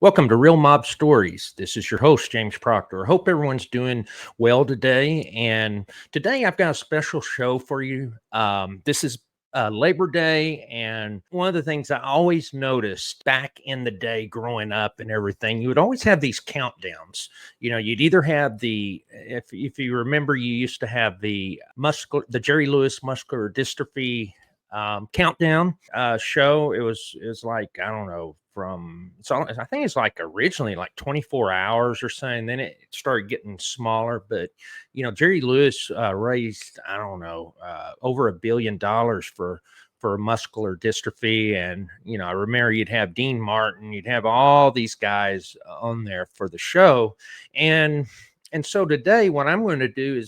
Welcome to Real Mob Stories. This is your host, James Proctor. I hope everyone's doing well today. And today I've got a special show for you. This is Labor Day. And one of the things I always noticed back in the day growing up and everything, you would always have these countdowns. You'd either have if you remember, you used to have the Jerry Lewis muscular dystrophy countdown show. It was like, I don't know, I think it's like originally like 24 hours or something. Then it started getting smaller. But Jerry Lewis raised, I don't know, over $1 billion for muscular dystrophy. And I remember you'd have Dean Martin, you'd have all these guys on there for the show. And so today, what I'm going to do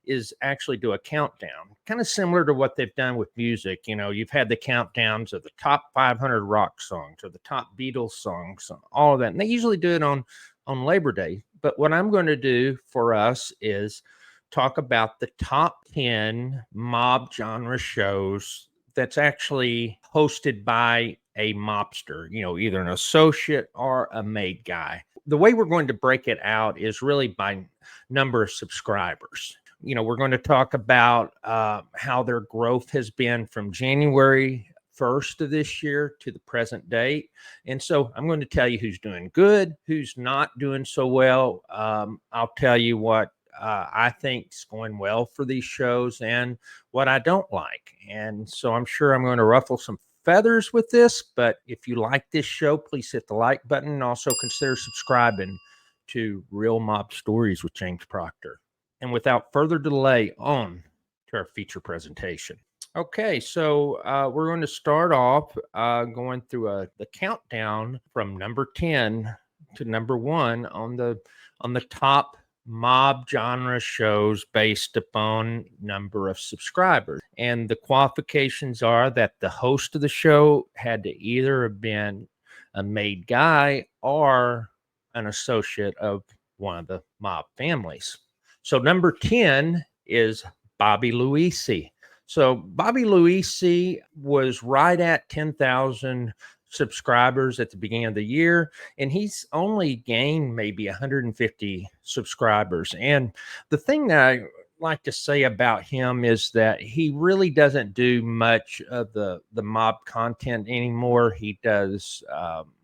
is actually do a countdown, kind of similar to what they've done with music. You've had the countdowns of the top 500 rock songs or the top Beatles songs, all of that. And they usually do it on Labor Day. But what I'm going to do for us is talk about the top 10 mob genre shows that's actually hosted by a mobster, either an associate or a made guy. The way we're going to break it out is really by number of subscribers. We're going to talk about how their growth has been from January 1st of this year to the present date. And so I'm going to tell you who's doing good, who's not doing so well. I'll tell you what I think is going well for these shows and what I don't like. And so I'm sure I'm going to ruffle some feathers with this, but if you like this show, please hit the like button and also consider subscribing to Real Mob Stories with James Proctor. And without further delay, on to our feature presentation. Okay, so we're going to start off going through the countdown from number 10 to number 1 on the top mob genre shows based upon number of subscribers. And the qualifications are that the host of the show had to either have been a made guy or an associate of one of the mob families. So number 10 is Bobby Luisi. So Bobby Luisi was right at 10,000 subscribers at the beginning of the year, and he's only gained maybe 150 subscribers. And the thing that I like to say about him is that he really doesn't do much of the mob content anymore. He does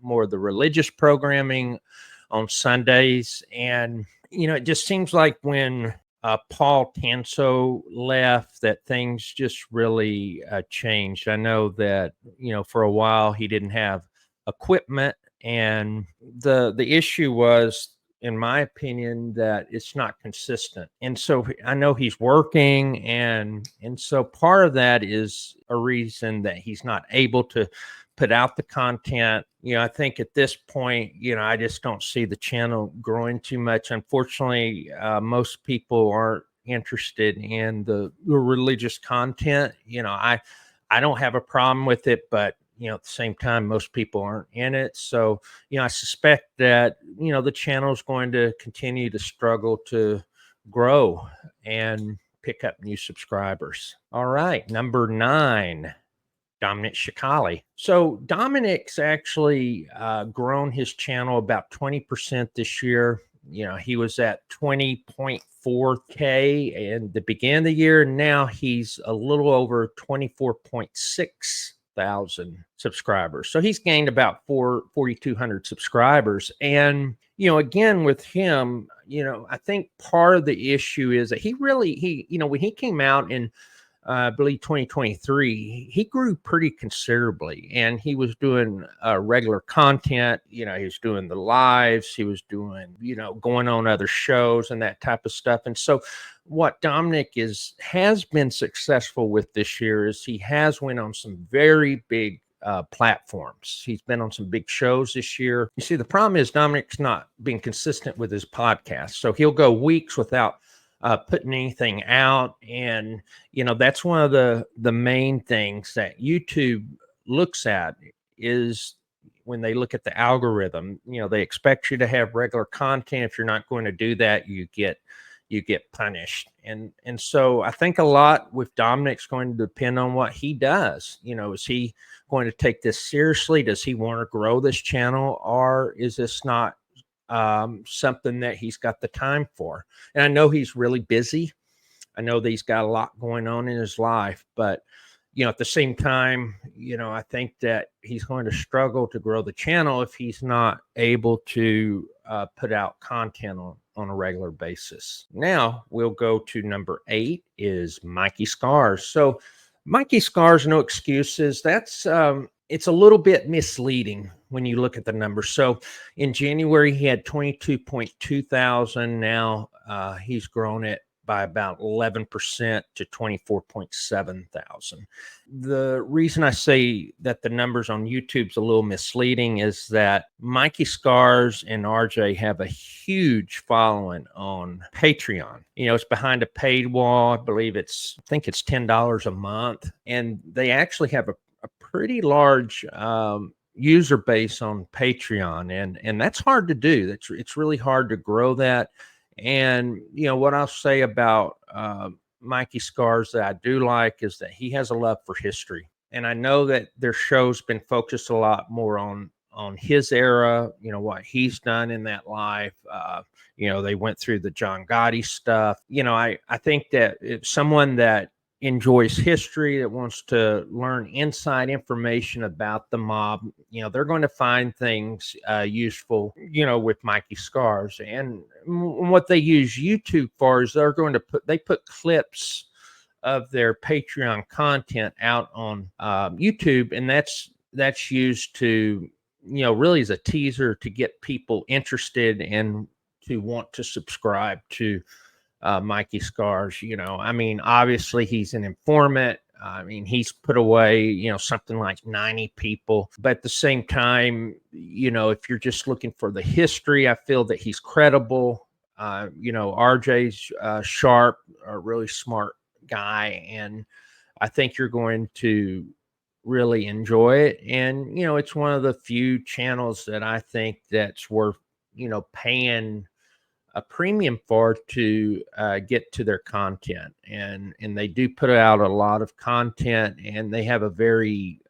more of the religious programming on Sundays. And it just seems like when Paul Tanso left, that things just really changed. I know that for a while he didn't have equipment, and the issue was, in my opinion, that it's not consistent. And so I know he's working, and so part of that is a reason that he's not able to put out the content. I think at this point, I just don't see the channel growing too much. Unfortunately, most people aren't interested in the religious content. I don't have a problem with it, but at the same time, most people aren't in it. So, I suspect that, the channel is going to continue to struggle to grow and pick up new subscribers. All right, number 9. Dominick Cicale. So Dominic's actually grown his channel about 20% this year. He was at 20.4K in the beginning of the year. Now he's a little over 24.6 thousand subscribers. So he's gained about 4,200 subscribers. And, again, with him, I think part of the issue is that when he came out in I believe 2023, he grew pretty considerably, and he was doing regular content. He was doing the lives, he was doing, going on other shows and that type of stuff. And so what Dominic has been successful with this year is he has went on some very big platforms. He's been on some big shows this year. You see, the problem is Dominic's not being consistent with his podcast. So he'll go weeks without putting anything out. And, that's one of the main things that YouTube looks at is when they look at the algorithm. They expect you to have regular content. If you're not going to do that, you get you get punished. And so I think a lot with Dominic's going to depend on what he does. Is he going to take this seriously? Does he want to grow this channel, or is this not something that he's got the time for? And I know he's really busy. I know that he's got a lot going on in his life, but at the same time, I think that he's going to struggle to grow the channel if he's not able to put out content on a regular basis. Now we'll go to number 8 is Mikey Scars. So Mikey Scars, no excuses. That's it's a little bit misleading when you look at the numbers. So in January, he had 22.2 thousand. Now he's grown it by about 11% to 24.7 thousand. The reason I say that the numbers on YouTube's a little misleading is that Mikey Scars and RJ have a huge following on Patreon. It's behind a paid wall. I think it's $10 a month. And they actually have a pretty large user base on Patreon. And that's hard to do. It's really hard to grow that. And, what I'll say about Mikey Scars that I do like is that he has a love for history. And I know that their show's been focused a lot more on his era, what he's done in that life. They went through the John Gotti stuff. I think that if someone that enjoys history, that wants to learn inside information about the mob, they're going to find things useful, with Mikey Scars. And what they use YouTube for is they put clips of their Patreon content out on YouTube, and that's used to, really as a teaser to get people interested and to want to subscribe to Mikey Scars. Obviously he's an informant. He's put away, something like 90 people. But at the same time, if you're just looking for the history, I feel that he's credible. RJ's sharp, a really smart guy. And I think you're going to really enjoy it. And, it's one of the few channels that I think that's worth, paying a premium for to get to their content. And they do put out a lot of content, and they have a very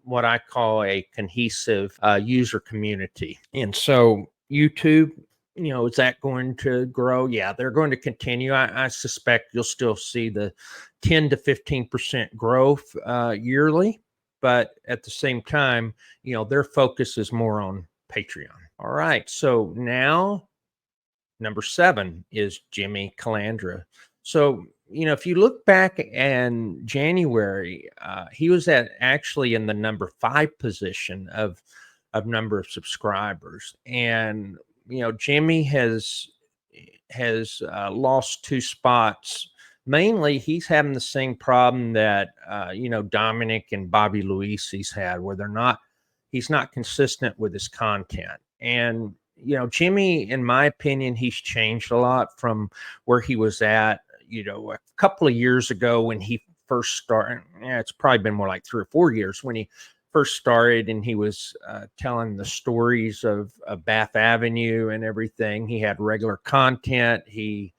what I call a cohesive user community. And so YouTube, is that going to grow? Yeah, they're going to continue. I suspect you'll still see the 10 to 15% growth yearly, but at the same time, their focus is more on Patreon. All right, so now number 7 is Jimmy Calandra. So, if you look back in January, he was actually in the number 5 position of number of subscribers. And, Jimmy has lost 2 spots. Mainly, he's having the same problem that, Dominic and Bobby Luisi's had, where he's not consistent with his content. And, Jimmy, in my opinion, he's changed a lot from where he was at, a couple of years ago when he first started. It's probably been more like 3 or 4 years when he first started, and he was telling the stories of Bath Avenue and everything. He had regular content. He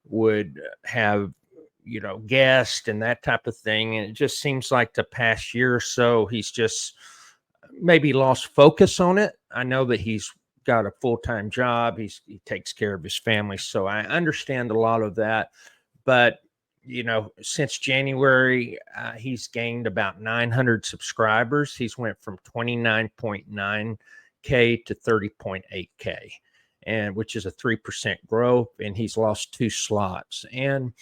would have, guests and that type of thing. And it just seems like the past year or so, he's just maybe lost focus on it. I know that he's got a full-time job. He takes care of his family. So I understand a lot of that. But, since January, he's gained about 900 subscribers. He's went from 29.9K to 30.8K, and which is a 3% growth. And he's lost 2 slots. And,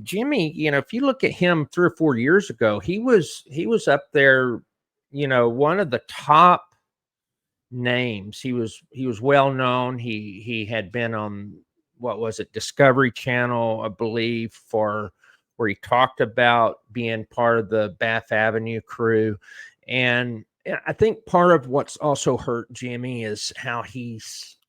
Jimmy, if you look at him 3 or 4 years ago, he was up there, one of the top names. He was well known. He had been on, what was it, Discovery Channel, I believe, for where he talked about being part of the Bath Avenue crew. And I think part of what's also hurt Jimmy is how he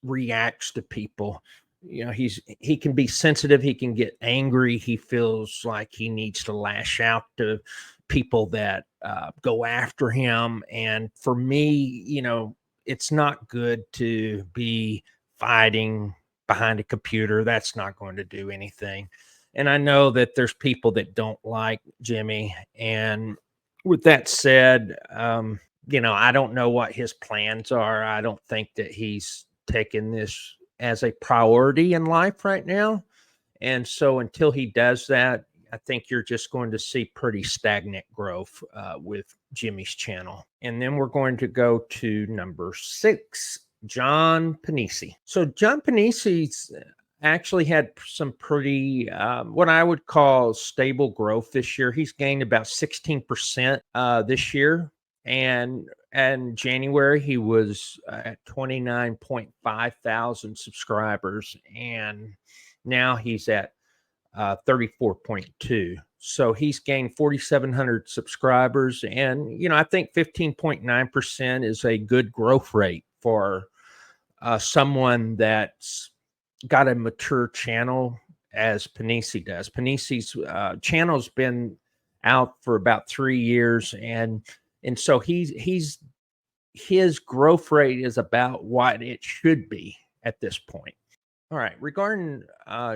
reacts to people. He can be sensitive. He can get angry. He feels like he needs to lash out to people that go after him. And for me, it's not good to be fighting behind a computer. That's not going to do anything. And I know that there's people that don't like Jimmy. And with that said, I don't know what his plans are. I don't think that he's taking this as a priority in life right now. And so until he does that, I think you're just going to see pretty stagnant growth with Jimmy's channel. And then we're going to go to number 6, John Panesi. So John Panesi's actually had some pretty, what I would call stable growth this year. He's gained about 16% this year. And in January, he was at 29.5 thousand subscribers. And now he's at 34.2. So he's gained 4,700 subscribers. And, I think 15.9% is a good growth rate for someone that's got a mature channel as Panesi does. Panesi's channel's been out for about 3 years. And so his growth rate is about what it should be at this point. All right. Regarding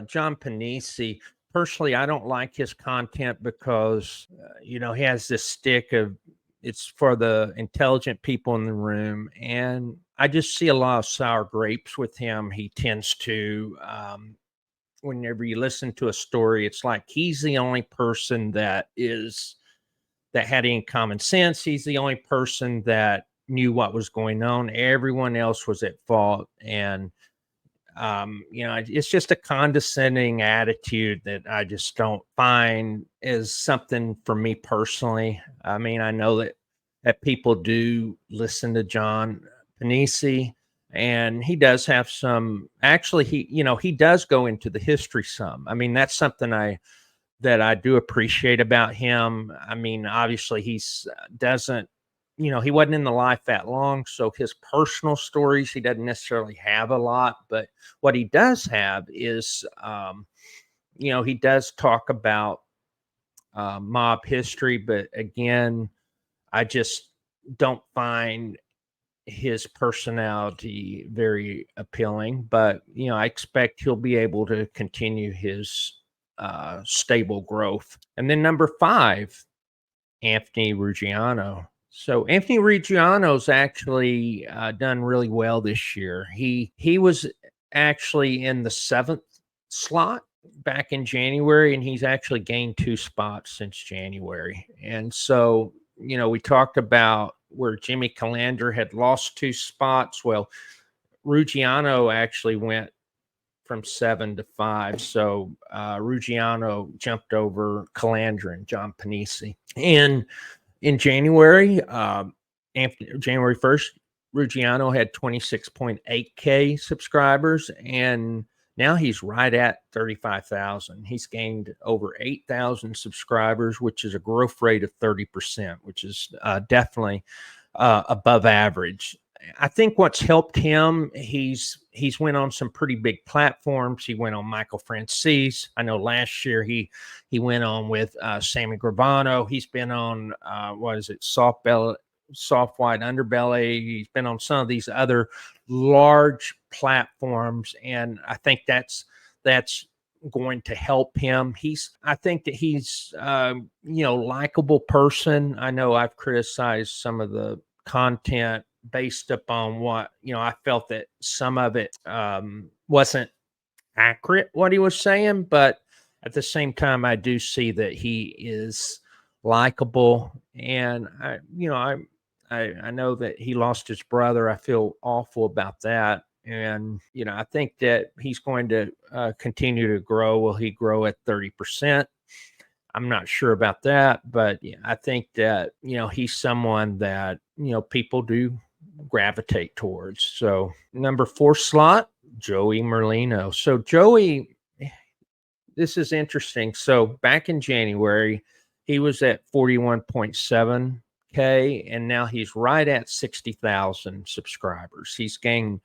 John Panesi, personally, I don't like his content because, he has this stick of it's for the intelligent people in the room. And I just see a lot of sour grapes with him. He tends to, whenever you listen to a story, it's like he's the only person that had any common sense. He's the only person that knew what was going on. Everyone else was at fault. And it's just a condescending attitude that I just don't find is something for me personally. I mean, I know that people do listen to John Panesi, and he does have some. Actually, he does go into the history some. I mean, that's something that I do appreciate about him. I mean, obviously, he's doesn't. He wasn't in the life that long, so his personal stories, he doesn't necessarily have a lot, but what he does have is, he does talk about mob history, but again, I just don't find his personality very appealing, but, I expect he'll be able to continue his stable growth. And then number 5, Anthony Ruggiano. So Anthony Ruggiano's actually done really well this year. He was actually in the 7th slot back in January, and he's actually gained 2 spots since January. And so, we talked about where Jimmy Calandra had lost 2 spots. Well, Ruggiano actually went from 7 to 5. So Ruggiano jumped over Calandra and John Panesi. And in January, January 1st, Ruggiano had 26.8K subscribers, and now he's right at 35,000. He's gained over 8,000 subscribers, which is a growth rate of 30%, which is definitely above average. I think what's helped him, he's went on some pretty big platforms. He went on Michael Franzese. I know last year he went on with Sammy Gravano. He's been on soft white underbelly. He's been on some of these other large platforms, and I think that's going to help him. I think that he's likable person. I know I've criticized some of the content based upon what I felt that some of it wasn't accurate what he was saying, but at the same time I do see that he is likable. And I know that he lost his brother. I feel awful about that. And I think that he's going to continue to grow. Will he grow at 30%? I'm not sure about that, but I think that he's someone that people do gravitate towards. So number 4 slot, Joey Merlino. So Joey, this is interesting. So back in January, he was at 41.7K, and now he's right at 60,000 subscribers. He's gained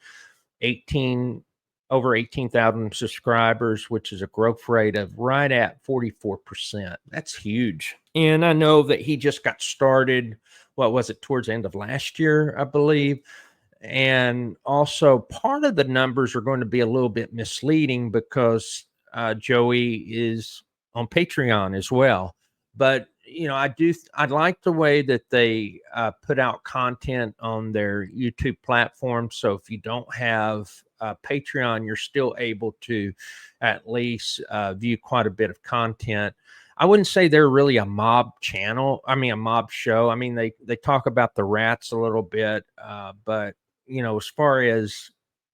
over 18,000 subscribers, which is a growth rate of right at 44%. That's huge. And I know that he just got started, what was it, towards the end of last year, I believe. And also, part of the numbers are going to be a little bit misleading because Joey is on Patreon as well. But I like the way that they put out content on their YouTube platform. So if you don't have Patreon, you're still able to at least view quite a bit of content. I wouldn't say they're really a mob channel. I mean, a mob show. I mean, they talk about the rats a little bit, but as far as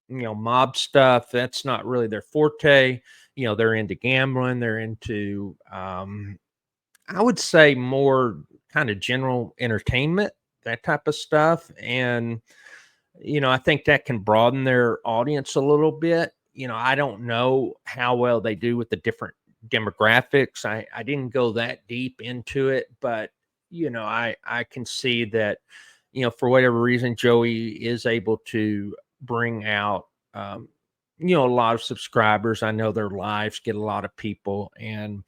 mob stuff, that's not really their forte. They're into gambling. They're into, I would say, more kind of general entertainment, that type of stuff. And I think that can broaden their audience a little bit. I don't know how well they do with the different demographics. I didn't go that deep into it, but I can see that for whatever reason Joey is able to bring out a lot of subscribers. I know their lives get a lot of people, and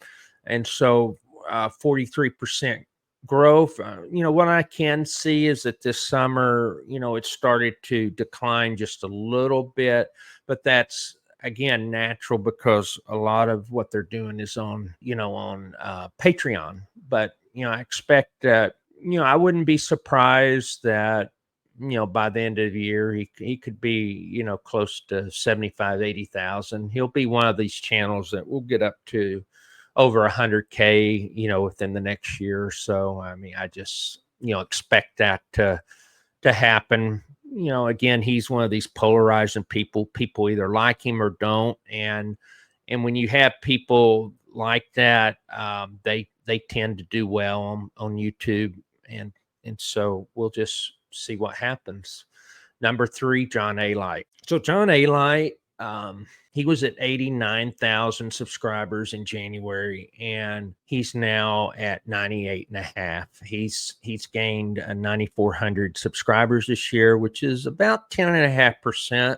so 43% growth. What I can see is that this summer, it started to decline just a little bit, but that's again natural because a lot of what they're doing is on Patreon. But I expect that I wouldn't be surprised that by the end of the year he could be close to 75, 80,000. He'll be one of these channels that will get up to over 100K within the next year or so. I mean, I just expect that to happen. Again, he's one of these polarizing people either like him or don't. And when you have people like that, they tend to do well on YouTube. And so we'll just see what happens. Number 3, John Alite. So John Alite, he was at 89,000 subscribers in January, and he's now at 98 and a half. He's gained 9,400 subscribers this year, which is about 10.5%,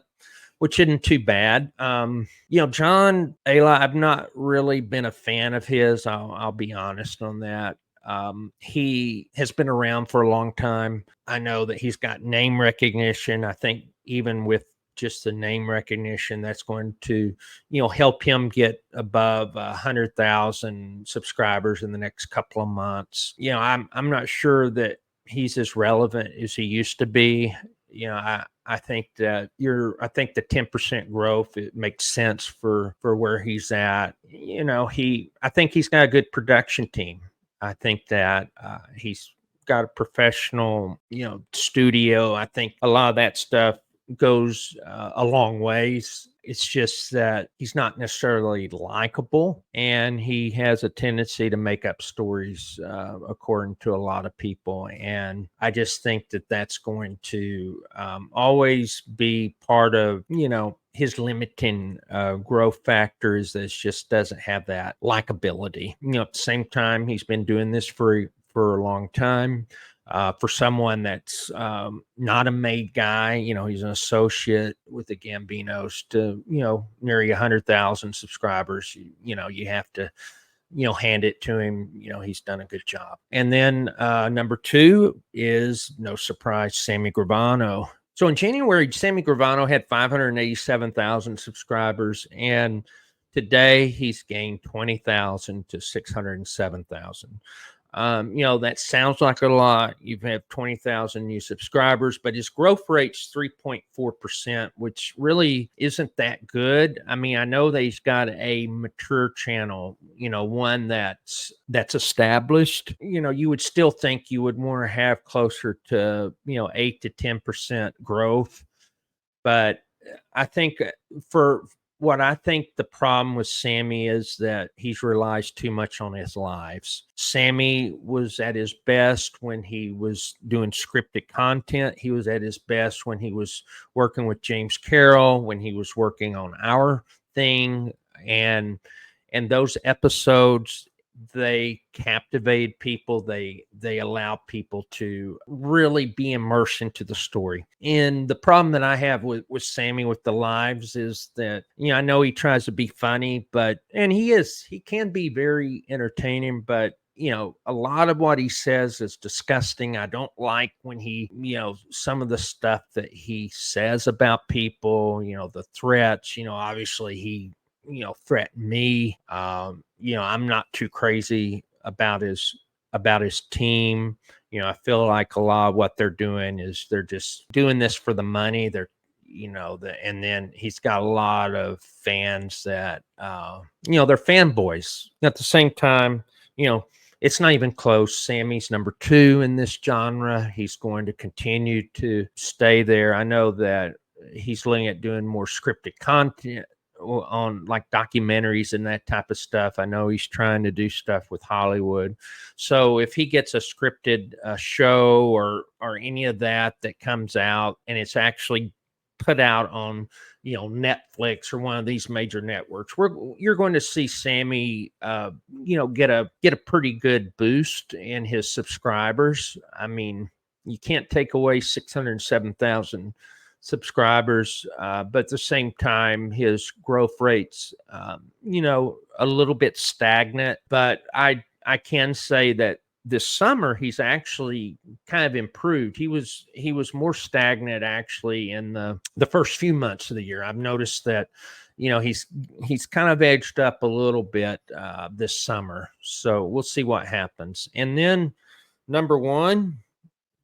which isn't too bad. John Alite, I've not really been a fan of his. I'll be honest on that. He has been around for a long time. I know that he's got name recognition. I think even with just the name recognition, that's going to, help him get above 100,000 subscribers in the next couple of months. I'm not sure that he's as relevant as he used to be. I think that I think the 10% growth, it makes sense for where he's at. I think he's got a good production team. I think that he's got a professional, studio. I think a lot of that stuff goes a long ways. It's just that he's not necessarily likable, and he has a tendency to make up stories, according to a lot of people. And I just think that that's going to always be part of, his limiting growth factors. That just doesn't have that likability. At the same time, he's been doing this for a long time. For someone that's not a made guy, he's an associate with the Gambinos to, nearly 100,000 subscribers. You have to, hand it to him. He's done a good job. And then number 2 is, no surprise, Sammy Gravano. So in January, Sammy Gravano had 587,000 subscribers, and today he's gained 20,000 to 607,000. That sounds like a lot. You have 20,000 new subscribers, but his growth rate's 3.4%, which really isn't that good. I mean, I know that he's got a mature channel, one that's established. You would still think you would want to have closer to, 8 to 10% growth. But I think for what I think the problem with Sammy is that he's relies too much on his lives. Sammy was at his best when he was doing scripted content. He was at his best when he was working with James Carroll, when he was working on Our Thing. And those episodes, they captivated people. They allow people to really be immersed into the story. And the problem that I have with Sammy with the lives is that, I know he tries to be funny, and he can be very entertaining, but a lot of what he says is disgusting. I don't like when he, some of the stuff that he says about people, the threats, obviously he, threatened me. I'm not too crazy about his team. I feel like a lot of what they're doing is they're just doing this for the money. And then he's got a lot of fans that, they're fanboys. At the same time, it's not even close. Sammy's number 2 in this genre. He's going to continue to stay there. I know that he's looking at doing more scripted content on like documentaries and that type of stuff. I know he's trying to do stuff with Hollywood. So if he gets a scripted show or any of that comes out and it's actually put out on Netflix or one of these major networks, you're going to see Sammy get a pretty good boost in his subscribers. I mean, you can't take away 607,000 subscribers, but at the same time his growth rates a little bit stagnant. But I can say that this summer he's actually kind of improved. He was more stagnant actually in the first few months of the year. I've noticed that he's kind of edged up a little bit this summer. So we'll see what happens. And then number 1,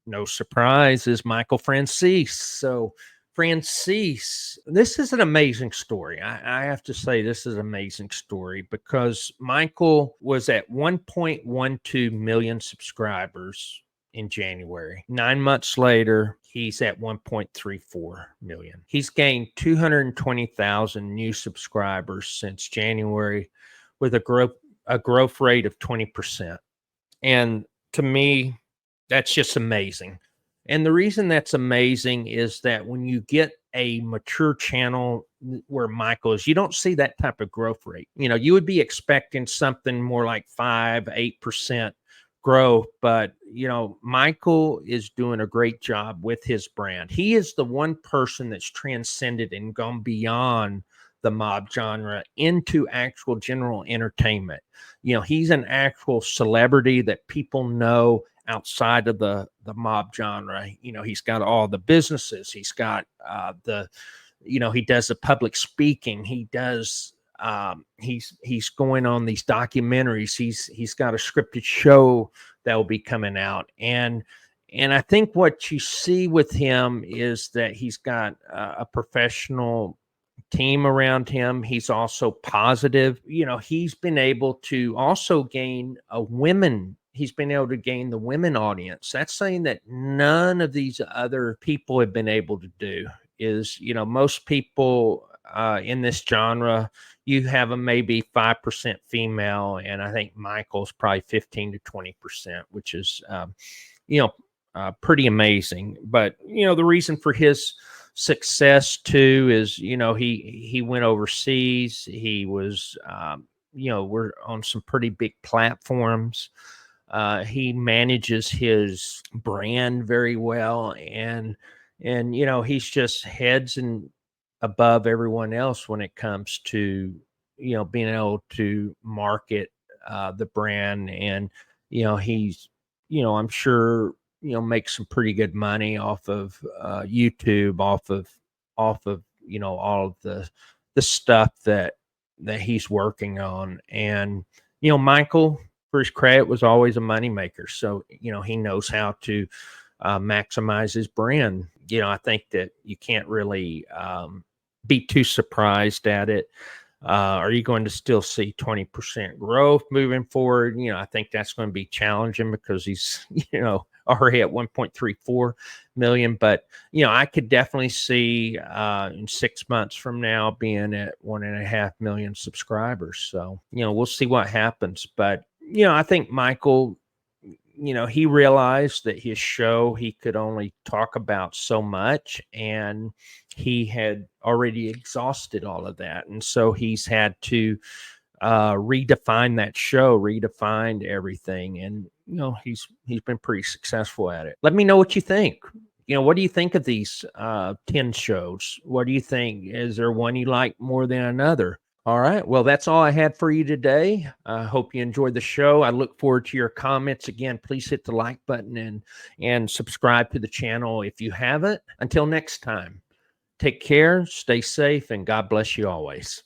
no surprise, is Michael Franzese. So Franzese, this is an amazing story. I have to say this is an amazing story because Michael was at 1.12 million subscribers in January. 9 months later, he's at 1.34 million. He's gained 220,000 new subscribers since January with a growth rate of 20%. And to me, that's just amazing. And the reason that's amazing is that when you get a mature channel where Michael is, you don't see that type of growth rate. You would be expecting something more like 5-8% growth, but Michael is doing a great job with his brand. He is the one person that's transcended and gone beyond the mob genre into actual general entertainment. He's an actual celebrity that people know outside of the mob genre. He's got all the businesses. He's got he does the public speaking. He does he's going on these documentaries. He's got a scripted show that will be coming out. And I think what you see with him is that he's got a professional team around him. He's also positive. He's been able to also gain he's been able to gain the women audience. That's something that none of these other people have been able to do. Is most people in this genre, you have a maybe 5% female, and I think Michael's probably 15 to 20%, which is pretty amazing. But the reason for his success too is he went overseas. He was we're on some pretty big platforms. He manages his brand very well, and he's just heads and above everyone else when it comes to being able to market the brand. And he's I'm sure makes some pretty good money off of YouTube, off of all of the stuff that he's working on. And Michael, for his credit, was always a moneymaker. So, he knows how to maximize his brand. I think that you can't really be too surprised at it. Are you going to still see 20% growth moving forward? I think that's going to be challenging because he's, already at 1.34 million. But, I could definitely see in 6 months from now being at 1.5 million subscribers. So, we'll see what happens. But, I think Michael, he realized that his show, he could only talk about so much, and he had already exhausted all of that. And so he's had to redefine that show, redefined everything. And, he's been pretty successful at it. Let me know what you think. What do you think of these 10 shows? What do you think? Is there one you like more than another? All right. Well, that's all I had for you today. I hope you enjoyed the show. I look forward to your comments. Again, please hit the like button and subscribe to the channel if you haven't. Until next time, take care, stay safe, and God bless you always.